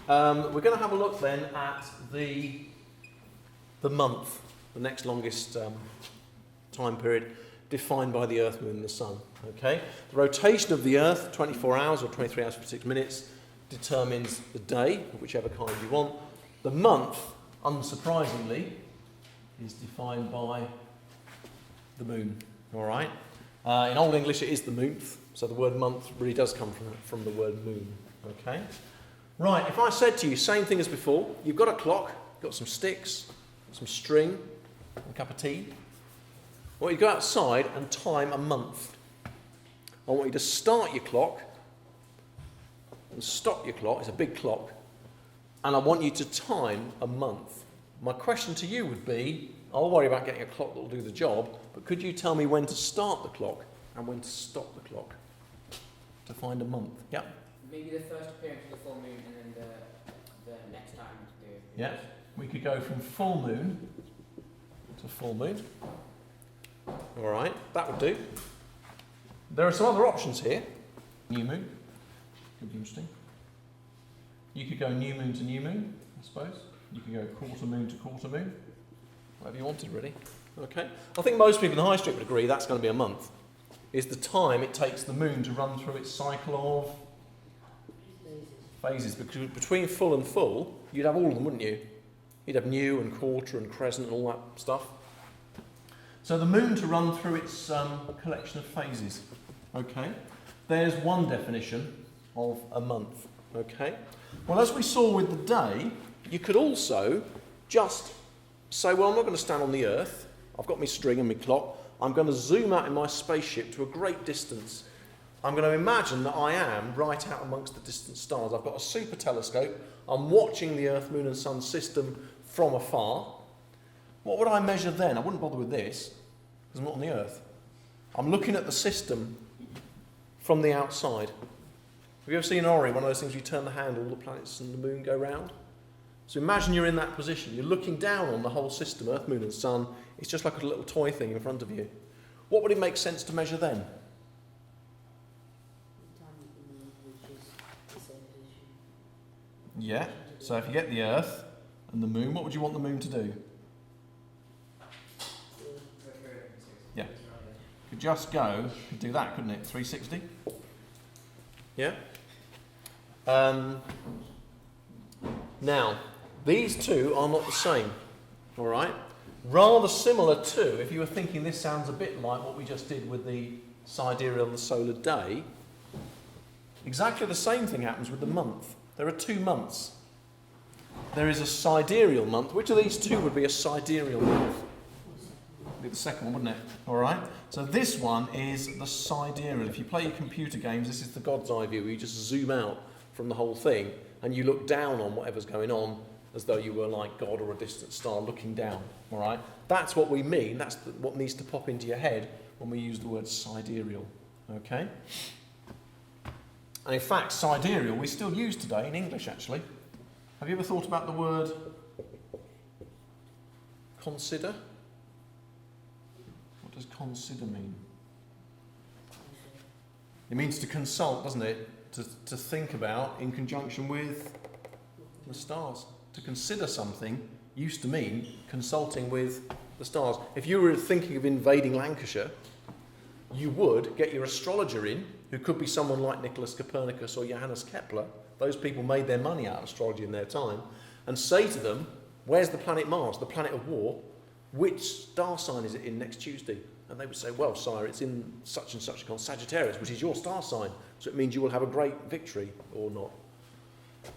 We're going to have a look then at the month, the next longest time period defined by the Earth, Moon and the Sun. Okay? The rotation of the Earth, 24 hours or 23 hours 56 minutes, determines the day, of whichever kind you want. The month, unsurprisingly, is defined by the moon. All right? In Old English it is the moonth, so the word month really does come from the word moon. Okay? Right, if I said to you, same thing as before, you've got a clock, you've got some sticks, some string, a cup of tea. I want you to go outside and time a month. I want you to start your clock and stop your clock. It's a big clock. And I want you to time a month. My question to you would be, I'll worry about getting a clock that will do the job, but could you tell me when to start the clock and when to stop the clock to find a month? Yeah? Maybe the first appearance of the full moon and then the next time to do it. Yeah. We could go from full moon to full moon. All right, that would do. There are some other options here. New moon. Could be interesting. You could go new moon to new moon, I suppose. You could go quarter moon to quarter moon. Whatever you wanted, really. Okay. I think most people in the high street would agree that's going to be a month. Is the time it takes the moon to run through its cycle of phases. Because between full and full, you'd have all of them, wouldn't you? You'd have new and quarter and crescent and all that stuff. So the moon to run through its collection of phases. Okay. There's one definition of a month. Okay. Well, as we saw with the day, you could also just say, well, I'm not going to stand on the Earth. I've got my string and my clock. I'm going to zoom out in my spaceship to a great distance. I'm going to imagine that I am right out amongst the distant stars. I've got a super telescope. I'm watching the Earth, Moon and Sun system from afar. What would I measure then? I wouldn't bother with this, because I'm not on the Earth. I'm looking at the system from the outside. Have you ever seen Ori, one of those things you turn the handle, all the planets and the moon go round? So imagine you're in that position. You're looking down on the whole system, Earth, Moon and Sun. It's just like a little toy thing in front of you. What would it make sense to measure then? Yeah, so if you get the Earth and the moon, what would you want the moon to do? Yeah, could just go, could do that, couldn't it? 360? Yeah? Now, these two are not the same, all right? Rather similar to, if you were thinking this sounds a bit like what we just did with the sidereal and the solar day, exactly the same thing happens with the month. There are 2 months. There is a sidereal month. Which of these two would be a sidereal month? Would be the second one, wouldn't it? All right. So this one is the sidereal. If you play your computer games, this is the God's eye view, where you just zoom out from the whole thing and you look down on whatever's going on as though you were like God or a distant star looking down. All right. That's what we mean. That's what needs to pop into your head when we use the word sidereal. Okay. And in fact, sidereal we still use today in English, actually. Have you ever thought about the word consider? What does consider mean? It means to consult, doesn't it? To think about in conjunction with the stars. To consider something used to mean consulting with the stars. If you were thinking of invading Lancashire, you would get your astrologer in, who could be someone like Nicholas Copernicus or Johannes Kepler. Those people made their money out of astrology in their time. And say to them, where's the planet Mars, the planet of war? Which star sign is it in next Tuesday? And they would say, well, sire, it's in such and such a Sagittarius, which is your star sign. So it means you will have a great victory, or not.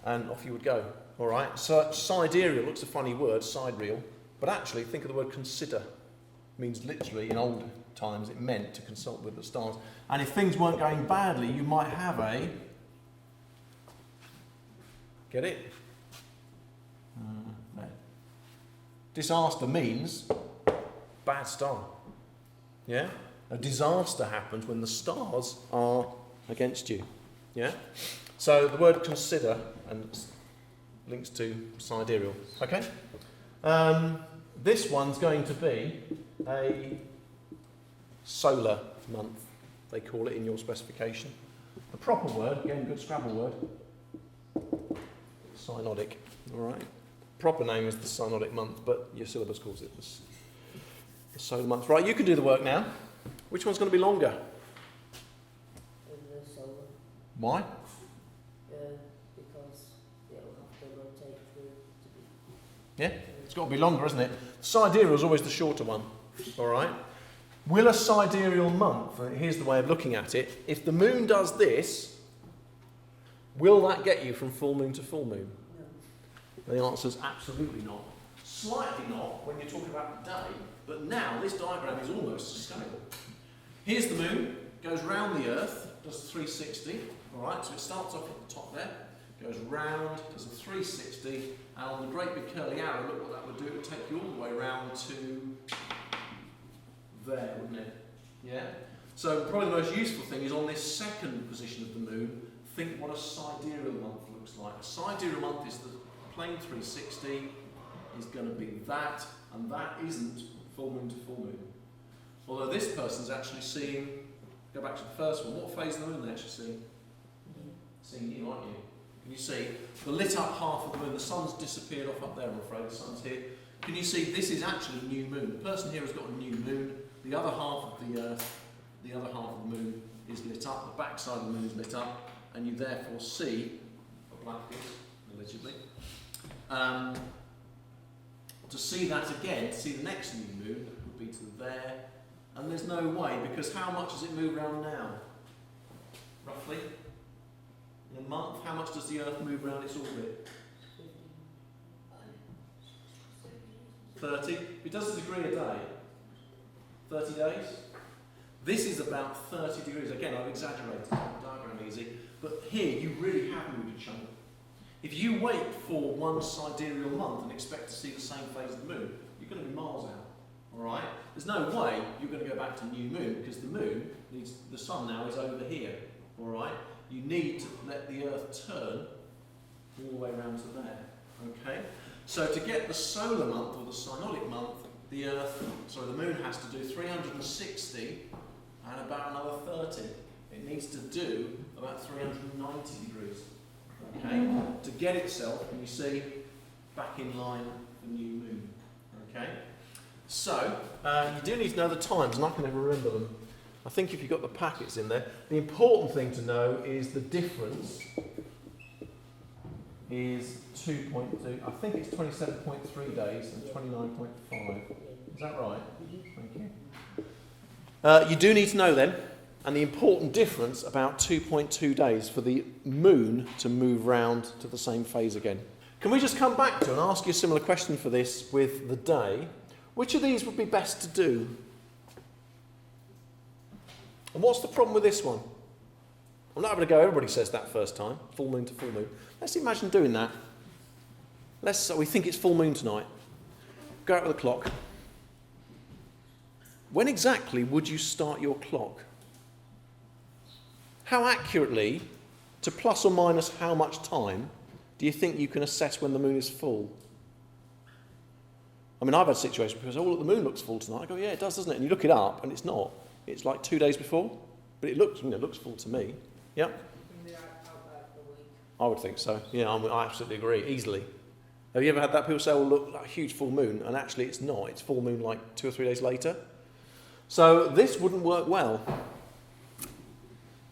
And off you would go. All right? So sidereal looks a funny word, sidereal. But actually, think of the word consider. It means literally, in old times, it meant to consult with the stars. And if things weren't going badly, you might have a... Get it? No. Disaster means bad star. Yeah? A disaster happens when the stars are against you. Yeah? So the word consider and links to sidereal. Okay? This one's going to be a solar month, they call it in your specification. The proper word, again, good Scrabble word, Synodic. All right. Proper name is the Synodic month, but your syllabus calls it the solar month. Right, you can do the work now. Which one's going to be longer? The solar. Why? Because it'll have to rotate through to be. Yeah, it's got to be longer, isn't it? Sidereal is always the shorter one. All right. Will a sidereal month, here's the way of looking at it, if the moon does this, will that get you from full moon to full moon? No. The answer is absolutely not. Slightly not when you're talking about the day, but now this diagram is almost scalable. Here's the moon, goes round the Earth, does a 360, all right, so it starts off at the top there, goes round, does a 360, and on the great big curly arrow, look what that would do, it would take you all the way round to there, wouldn't it? Yeah? So probably the most useful thing is on this second position of the moon, think what a sidereal month looks like. A sidereal month is the plane 360, is going to be that, and that isn't full moon to full moon. Although this person's actually seeing, go back to the first one, what phase of the moon are they actually seeing? Seeing you, aren't you? Can you see the lit up half of the moon? The sun's disappeared off up there, I'm afraid, the sun's here. Can you see this is actually new moon? The person here has got a new moon. The other half of the Earth, the other half of the moon is lit up, the back side of the moon is lit up, and you therefore see a black disc, allegedly. To see that again, to see the next new moon, would be to there, and there's no way, because how much does it move around now? Roughly? In a month, how much does the Earth move around its orbit? 30? It does a degree a day. 30 days? This is about 30 degrees. Again, I've exaggerated, the diagram easy, but here you really have moved a chunk. If you wait for one sidereal month and expect to see the same phase of the moon, you're going to be miles out. All right? There's no way you're going to go back to new moon, because the moon needs, the sun now is over here. All right? You need to let the Earth turn all the way around to there. Okay? So to get the solar month or the synodic month, the moon has to do 360 and about another 30. It needs to do about 390 degrees. Okay? To get itself, and you see, back in line with the new moon. Okay? So, you do need to know the times, and I can never remember them. I think if you've got the packets in there, the important thing to know is the difference is 2.2, I think it's 27.3 days and 29.5. Is that right? Thank you. You do need to know then, and the important difference about 2.2 days for the moon to move round to the same phase again. Can we just come back to and ask you a similar question for this with the day? Which of these would be best to do? And what's the problem with this one? I'm not having to go, everybody says that first time, full moon to full moon. Let's imagine doing that. We think it's full moon tonight. Go out with the clock. When exactly would you start your clock? How accurately, to plus or minus how much time, do you think you can assess when the moon is full? I mean, I've had situations where people say, oh, look, the moon looks full tonight. I go, yeah, it does, doesn't it? And you look it up, and it's not. It's like 2 days before, but it looks full to me. Yeah? I would think so. Yeah, I absolutely agree, easily. Have you ever had that? People say, oh, look, that huge full moon, and actually it's not. It's full moon like 2 or 3 days later. So this wouldn't work well.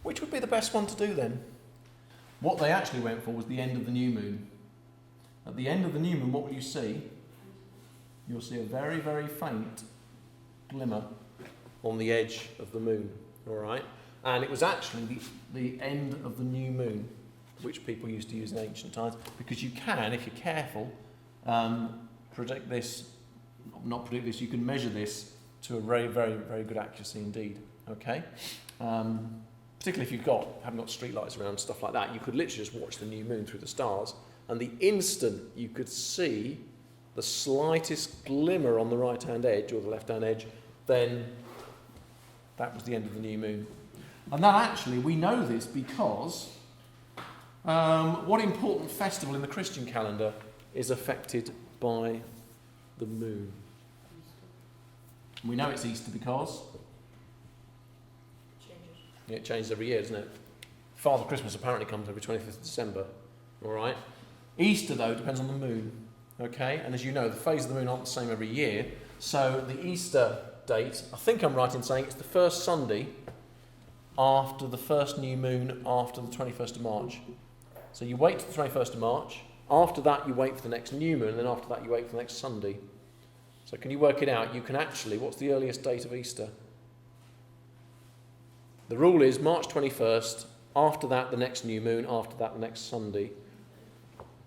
Which would be the best one to do then? What they actually went for was the end of the new moon. At the end of the new moon, what will you see? You'll see a very, very faint glimmer on the edge of the moon. All right? And it was actually the end of the new moon, which people used to use in ancient times, because you can, if you're careful, predict this, not predict this, you can measure this to a very, very, very good accuracy indeed. Okay? Particularly if haven't got street lights around, stuff like that, you could literally just watch the new moon through the stars, and the instant you could see the slightest glimmer on the right-hand edge or the left-hand edge, then that was the end of the new moon. And that actually, we know this because what important festival in the Christian calendar is affected by the moon? We know it's Easter because it changes every year, doesn't it? Father Christmas apparently comes every 25th of December. All right? Easter, though, depends on the moon. Okay? And as you know, the phases of the moon aren't the same every year. So the Easter date, I think I'm right in saying it's the first Sunday after the first new moon after the 21st of March. So you wait till the 21st of March. After that, you wait for the next new moon. And then after that, you wait for the next Sunday. So can you work it out? You can actually, what's the earliest date of Easter? The rule is March 21st, after that the next new moon, after that the next Sunday.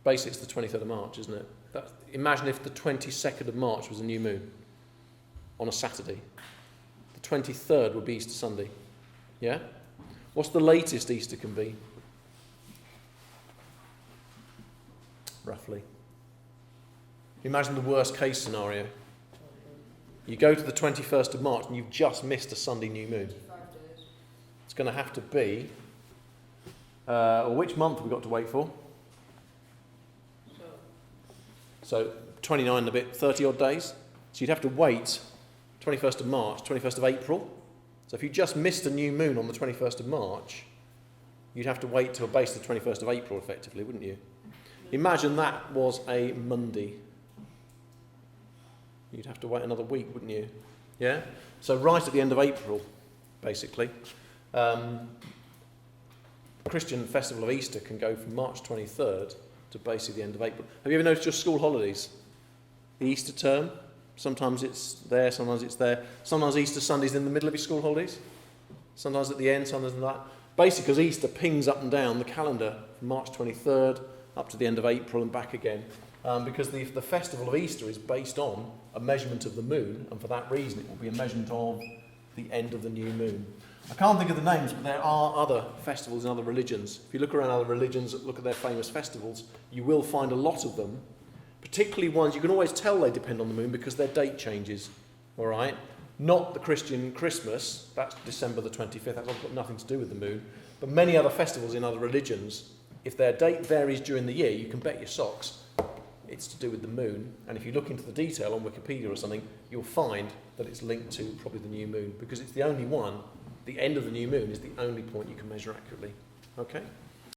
Basically it's the 23rd of March, isn't it? Imagine if the 22nd of March was a new moon on a Saturday. The 23rd would be Easter Sunday. Yeah? What's the latest Easter can be? Roughly. Imagine the worst case scenario. You go to the 21st of March and you've just missed a Sunday new moon. 5 days. It's going to have to be... which month have we got to wait for? So 29 and a bit, 30 odd days. So you'd have to wait 21st of March, 21st of April. So if you just missed a new moon on the 21st of March, you'd have to wait till basically the 21st of April effectively, wouldn't you? Imagine that was a Monday. You'd have to wait another week, wouldn't you? Yeah? So right at the end of April, basically. Christian festival of Easter can go from March 23rd to basically the end of April. Have you ever noticed your school holidays? The Easter term, sometimes it's there, sometimes it's there. Sometimes Easter Sunday's in the middle of your school holidays. Sometimes at the end, sometimes at that. Basically because Easter pings up and down the calendar from March 23rd up to the end of April and back again. Because the festival of Easter is based on a measurement of the moon, and for that reason it will be a measurement of the end of the new moon. I can't think of the names, but there are other festivals in other religions. If you look around other religions, look at their famous festivals, you will find a lot of them, particularly ones you can always tell they depend on the moon because their date changes. All right? Not the Christian Christmas, that's December the 25th, that's got nothing to do with the moon. But many other festivals in other religions, if their date varies during the year, you can bet your socks it's to do with the moon. And if you look into the detail on Wikipedia or something, you'll find that it's linked to probably the new moon because it's the only one. The end of the new moon is the only point you can measure accurately. Okay?